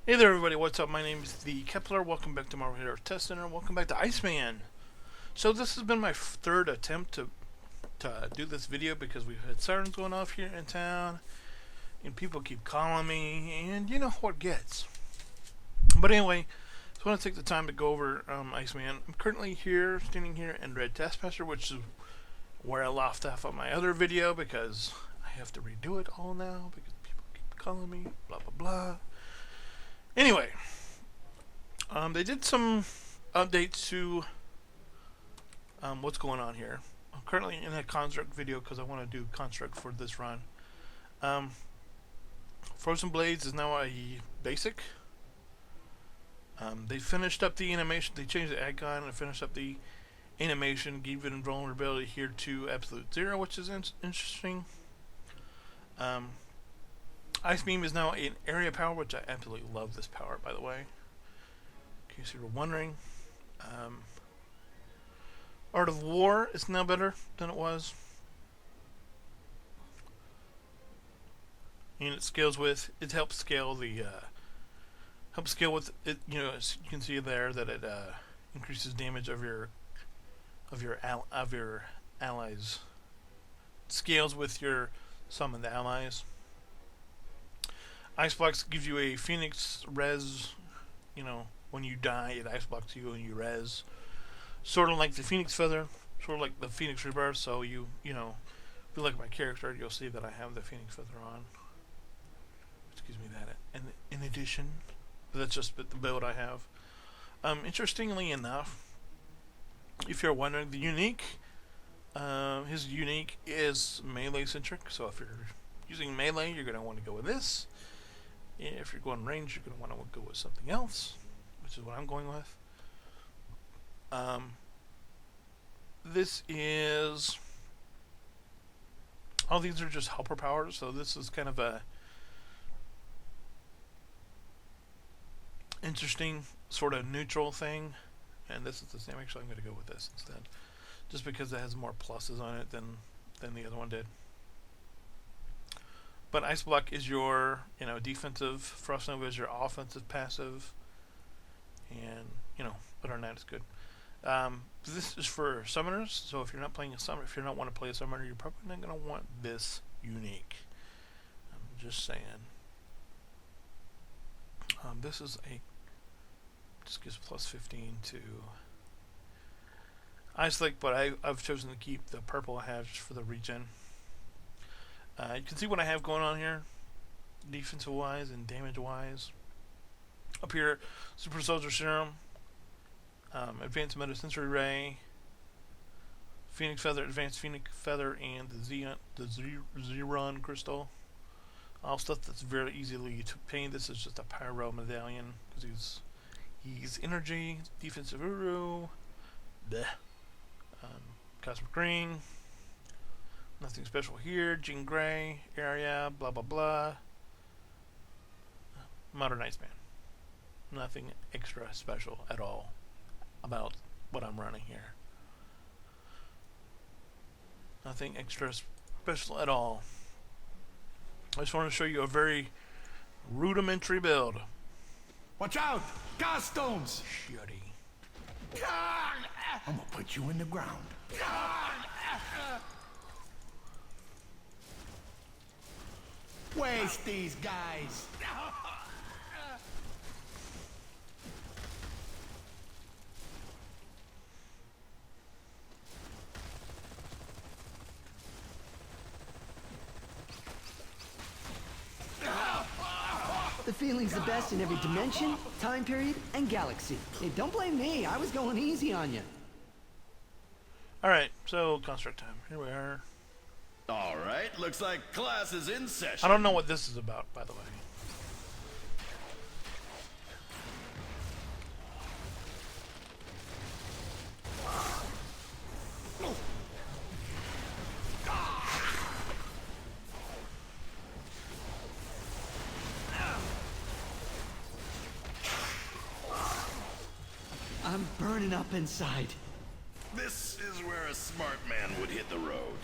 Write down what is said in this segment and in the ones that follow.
Hey there, everybody. What's up? My name is TheKepler. Welcome back to Marvel Hero Test Center. Welcome back to Iceman. So this has been my third attempt to do this video because we've had sirens going off here in town, and people keep calling me, and you know how it gets. But anyway, I just want to take the time to go over Iceman. I'm currently standing here in Red Taskmaster, which is where I left off on my other video because I have to redo it all now because people keep calling me. Blah blah blah. Anyway, they did some updates to what's going on here. I'm currently in a construct video because I want to do construct for this run. Frozen Blades is now a basic. They finished up the animation. They changed the icon and finished up the animation. Gave it invulnerability here to absolute 0, which is interesting. Ice Beam is now an area power, which I absolutely love this power, by the way. In case you were wondering. Art of War is now better than it was. And it scales with, it helps scale the, with it, you know, as you can see there that it increases damage of your allies. It scales with your summoned allies. Ice Blocks gives you a Phoenix res, you know, when you die it ice blocks you and you res. Sort of like the Phoenix Feather, sort of like the Phoenix Rebirth, so you know, if you look at my character, you'll see that I have the Phoenix Feather on. Excuse me, that. And in addition, that's just the build I have. Interestingly enough, if you're wondering, the unique, his unique is melee centric, so if you're using melee, you're going to want to go with this. If you're going range, you're going to want to go with something else, which is what I'm going with. This is... all these are just helper powers, so this is kind of a interesting sort of neutral thing. And this is the same. Actually, I'm going to go with this instead, just because it has more pluses on it than the other one did. But Ice Block is your, you know, defensive. Frost Nova is your offensive passive. And, you know, other than that, it's good. This is for summoners, so if you're not playing a summoner, if you don't want to play a summoner, you're probably not going to want this unique. I'm just saying. This is just gives plus 15 to Ice Lake, but I've chosen to keep the purple I have just for the regen. You can see what I have going on here, defensive wise and damage wise. Up here, Super Soldier Serum, Advanced Metasensory Ray, Phoenix Feather, Advanced Phoenix Feather, and the Zeron Crystal. All stuff that's very easily to obtain. This is just a Pyro Medallion because he's energy, defensive Uru, Cosmic Green. Nothing special here. Jean Grey area, blah blah blah. Modern Iceman. Nothing extra special at all about what I'm running here. Nothing extra special at all. I just want to show you a very rudimentary build. Watch out! Costumes! Shitty. I'm gonna put you in the ground. Waste these guys. The feeling's the best in every dimension, time period, and galaxy. Hey, don't blame me. I was going easy on you. Alright, so construct time. Here we are. All right, looks like class is in session. I don't know what this is about, by the way. I'm burning up inside. This is where a smart man would hit the road.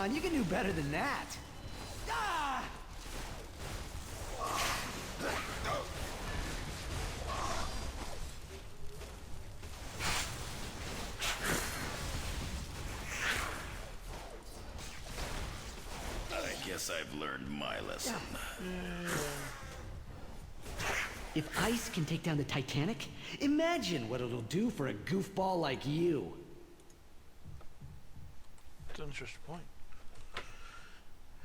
on, you can do better than that. Ah! I guess I've learned my lesson. If ice can take down the Titanic, imagine what it'll do for a goofball like you. It's an interesting point.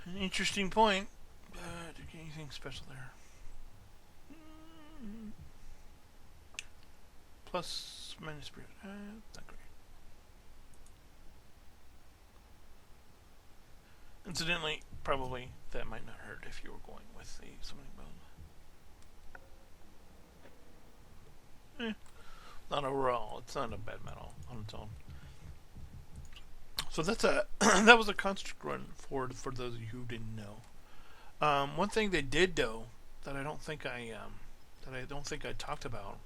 An interesting point. Anything special there? Plus, minus spirit. Not great. Incidentally, probably that might not hurt if you were going with the summoning build. Not overall. It's not a bad metal on its own. So that's a that was a construct run for those of you who didn't know. One thing they did though that I don't think I talked about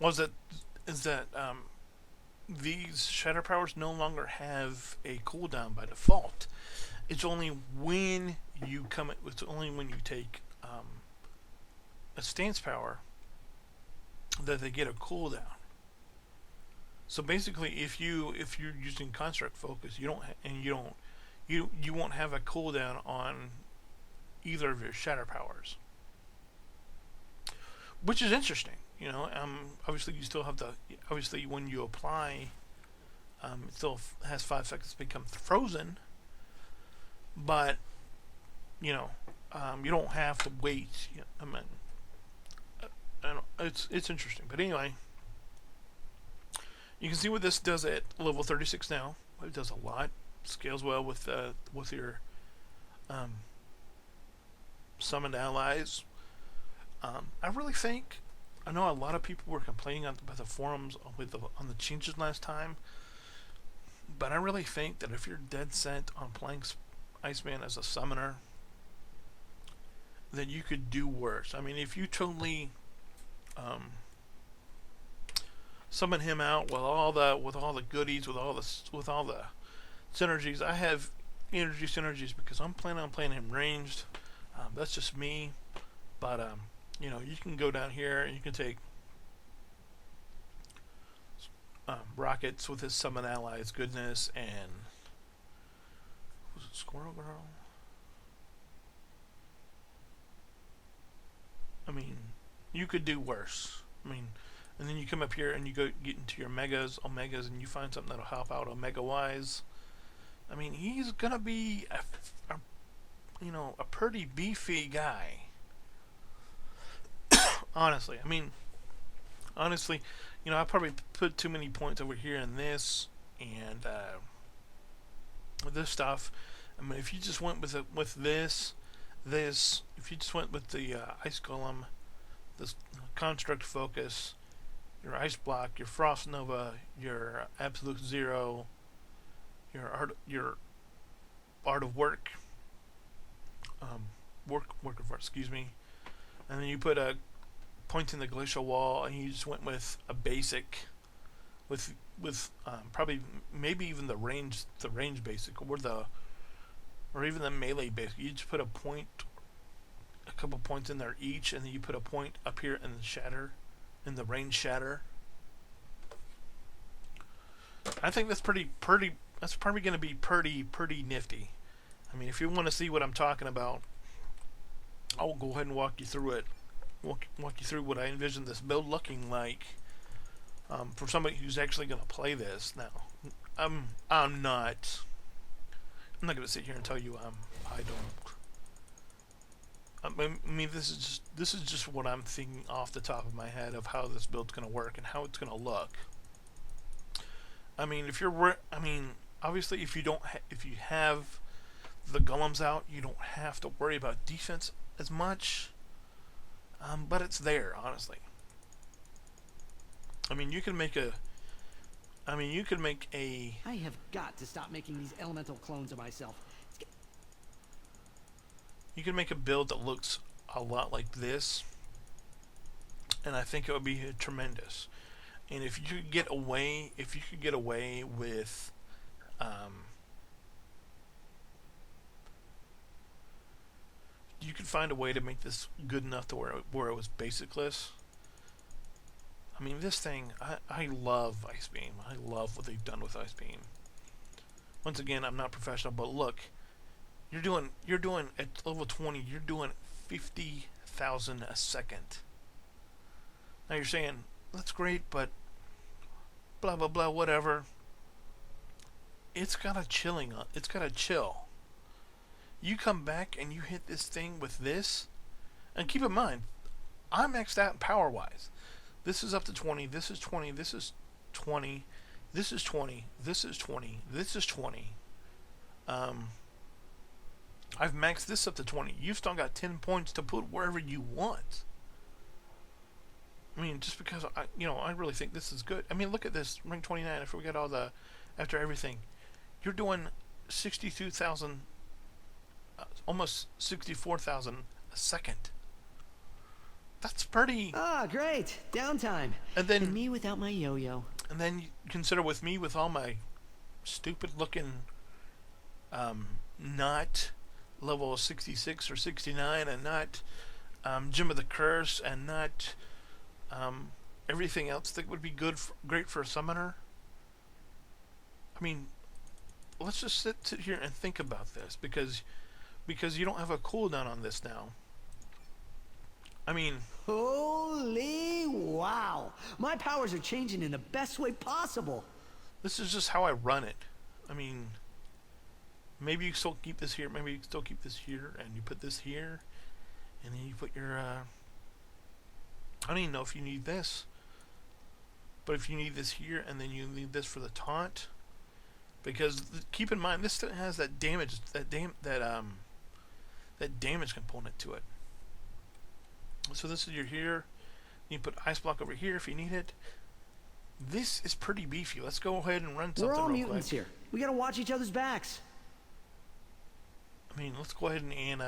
was that these shatter powers no longer have a cooldown by default. It's only when you take a stance power that they get a cooldown. So basically, if you're using construct focus, you won't have a cooldown on either of your shatter powers, which is interesting. You know, obviously you still have obviously when you apply, it still has 5 seconds to become frozen, but you know, you don't have to wait. I mean, it's interesting, but anyway, you can see what this does at level 36 now. It does a lot. Scales well with your summoned allies. I really think, I know a lot of people were complaining on the forums on the changes last time, but I really think that if you're dead set on playing Iceman as a summoner, then you could do worse. I mean, if you totally summon him out with all the goodies, with all the synergies. I have energy synergies because I'm planning on playing him ranged. That's just me, but you know, you can go down here and you can take rockets with his summon allies goodness, and was it Squirrel Girl? I mean, you could do worse. I mean, and then you come up here and you get into your omegas, and you find something that'll help out omega wise. I mean, he's gonna be a pretty beefy guy. Honestly, I probably put too many points over here in this and this stuff. I mean, if you just went with this, if you just went with the ice golem, this construct focus, your ice block, your frost nova, your absolute zero, your art of work, work of art, excuse me, and then you put a point in the glacial wall, and you just went with a basic, with probably maybe even the range basic, or even the melee basic. You just put a couple points in there each, and then you put a point up here in the shatter, in the range shatter. I think that's pretty. That's probably going to be pretty nifty. I mean, if you want to see what I'm talking about, I'll go ahead and walk you through it. Walk you through what I envision this build looking like for somebody who's actually going to play this. Now, I'm not going to sit here and tell you I don't. I mean, this is just what I'm thinking off the top of my head of how this build's going to work and how it's going to look. I mean, obviously, if you have the golems out, you don't have to worry about defense as much. But it's there, honestly. I mean, you can make a. I have got to stop making these elemental clones of myself. You can make a build that looks a lot like this, and I think it would be tremendous. And if you could get away with you could find a way to make this good enough to where it was basicless. I mean, this thing, I love Ice Beam. I love what they've done with Ice Beam. Once again, I'm not professional, but look, you're doing at level 20, you're doing 50,000 a second. Now you're saying that's great, but blah blah blah, whatever. It's got a chill. You come back and you hit this thing with this, and keep in mind, I'm maxed out power wise. This is up to 20, this is 20, this is 20, this is 20, this is 20, this is 20. I've maxed this up to 20. You've still got 10 points to put wherever you want. I mean, just because I really think this is good. I mean, look at this, rank 29. If we get all the, after everything, you're doing 62,000, almost 64,000 a second. That's pretty. Ah, great. Downtime. And me without my yo-yo. And then you consider with me with all my stupid looking, not level 66 or 69, and not Gem of the Curse, and not everything else that would be great for a summoner. I mean, let's just sit here and think about this, because you don't have a cooldown on this now. I mean, Holy wow! My powers are changing in the best way possible. this is just how I run it. I mean, maybe you still keep this here, maybe you still keep this here, and you put this here, and then you put your, I don't even know if you need this, but if you need this here, and then you need this for the taunt, because keep in mind, this still has that damage, that damage component to it. So this is your here. You can put ice block over here if you need it. This is pretty beefy. Let's go ahead and run something We're all real mutants quick. here. We gotta watch each other's backs. I mean, let's go ahead and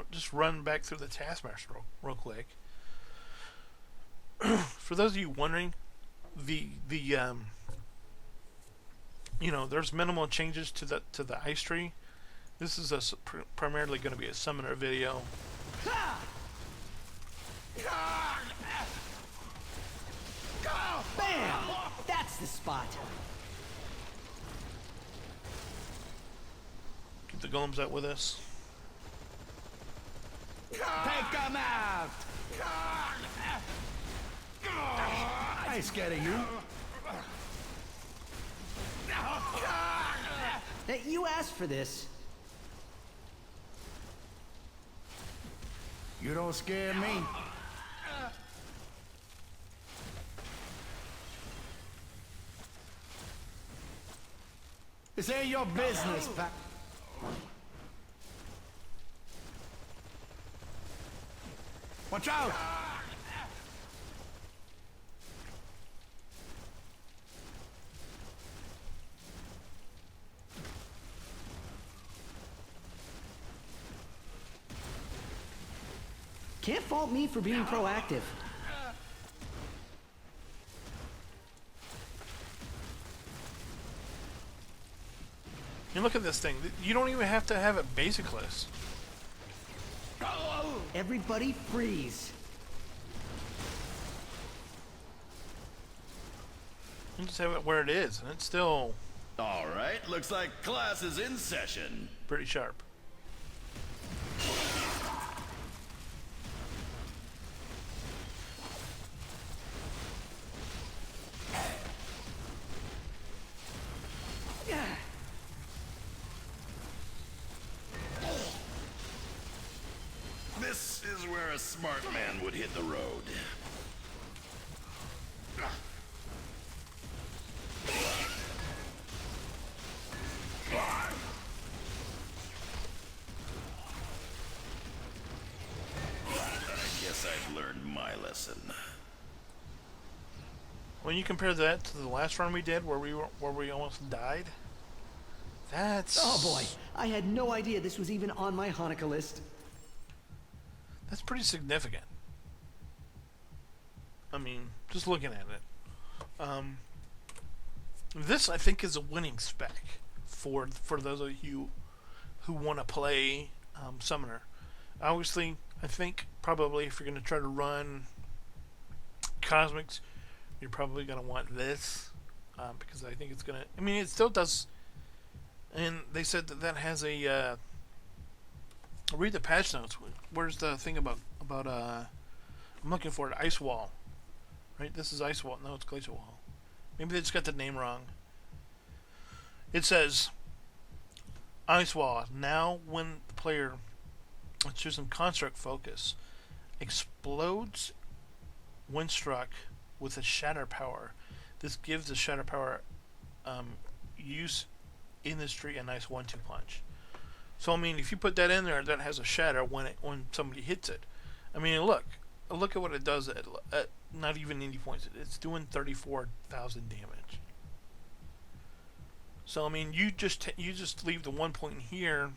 just run back through the Taskmaster real quick. For those of you wondering, there's minimal changes to the ice tree. This is primarily going to be a summoner video. Bam! That's the spot. Keep the golems out with us. Take him out! I ain't scared of you. Hey, you asked for this. You don't scare me. This ain't your business, Pat. Watch out! Can't fault me for being proactive. And look at this thing. You don't even have to have it basicless. Everybody freeze. You just have it where it is, and it's still All right, looks like class is in session. pretty sharp. This is where a smart man would hit the road. I guess I've learned my lesson. When you compare that to the last run we did, where we almost died, that's Oh boy, I had no idea this was even on my Hanukkah list. that's pretty significant. I mean, just looking at it, this I think is a winning spec for those of you who want to play summoner. Obviously, I think probably if you're going to try to run Cosmics, you're probably going to want this. Because I think it's going to... I mean, it still does... And they said that that has a... read the patch notes. Where's the thing about I'm looking for it. Ice Wall. Right? This is Ice Wall. No, it's Glacial Wall. Maybe they just got the name wrong. It says... Ice Wall. Now when the player... Let's choose some construct focus. Explodes when struck with a shatter power. This gives the shatter power use industry a nice 1-2 punch. So I mean, if you put that in there, that has a shatter when somebody hits it. I mean, look at what it does at not even 80 points. It's doing 34,000 damage. So I mean, you just leave the 1 point here.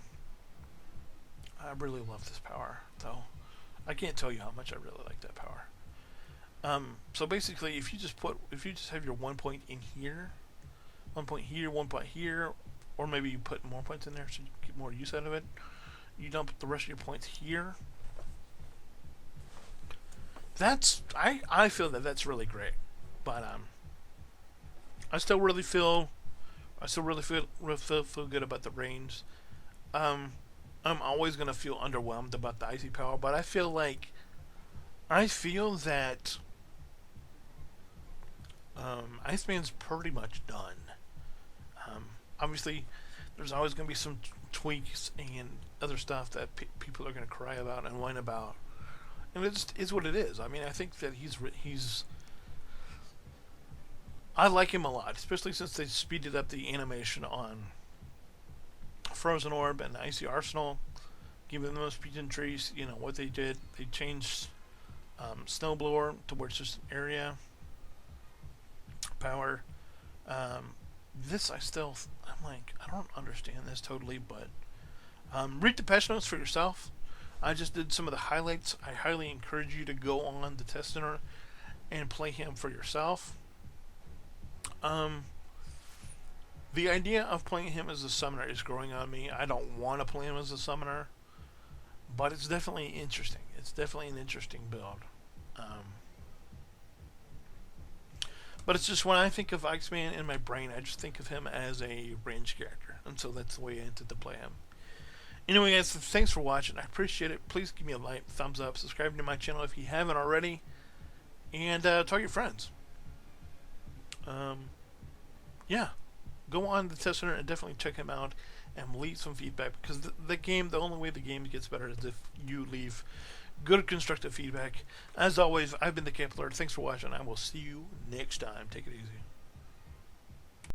I really love this power, though. I can't tell you how much I really like that power. So basically, if you just have your 1 point in here, 1 point here, 1 point here, or maybe you put more points in there so you get more use out of it. You dump the rest of your points here. I feel that's really great, but I still really feel good about the range. I'm always gonna feel underwhelmed about the icy power, but I feel that Iceman's pretty much done. Obviously, there's always going to be some tweaks and other stuff that people are going to cry about and whine about, and it just is what it is. I mean, I think that he's. I like him a lot, especially since they speeded up the animation on Frozen Orb and Icy Arsenal, giving them speed and trees. You know what they did? They changed Snowblower to where it's just an area power. This I'm like, I don't understand this totally, but read the patch notes for yourself. I just did some of the highlights. I highly encourage you to go on the test center and play him for yourself. The idea of playing him as a summoner is growing on me. I don't want to play him as a summoner, but it's definitely interesting. It's definitely an interesting build. But it's just when I think of Iceman in my brain, I just think of him as a range character. And so that's the way I intend to play him. Anyway, guys, thanks for watching. I appreciate it. Please give me a like, thumbs up, subscribe to my channel if you haven't already. And tell your friends. Yeah. Go on the test center and definitely check him out. And leave some feedback. Because the only way the game gets better is if you leave good constructive feedback. As always, I've been TheKepler. Thanks for watching. I will see you next time. Take it easy.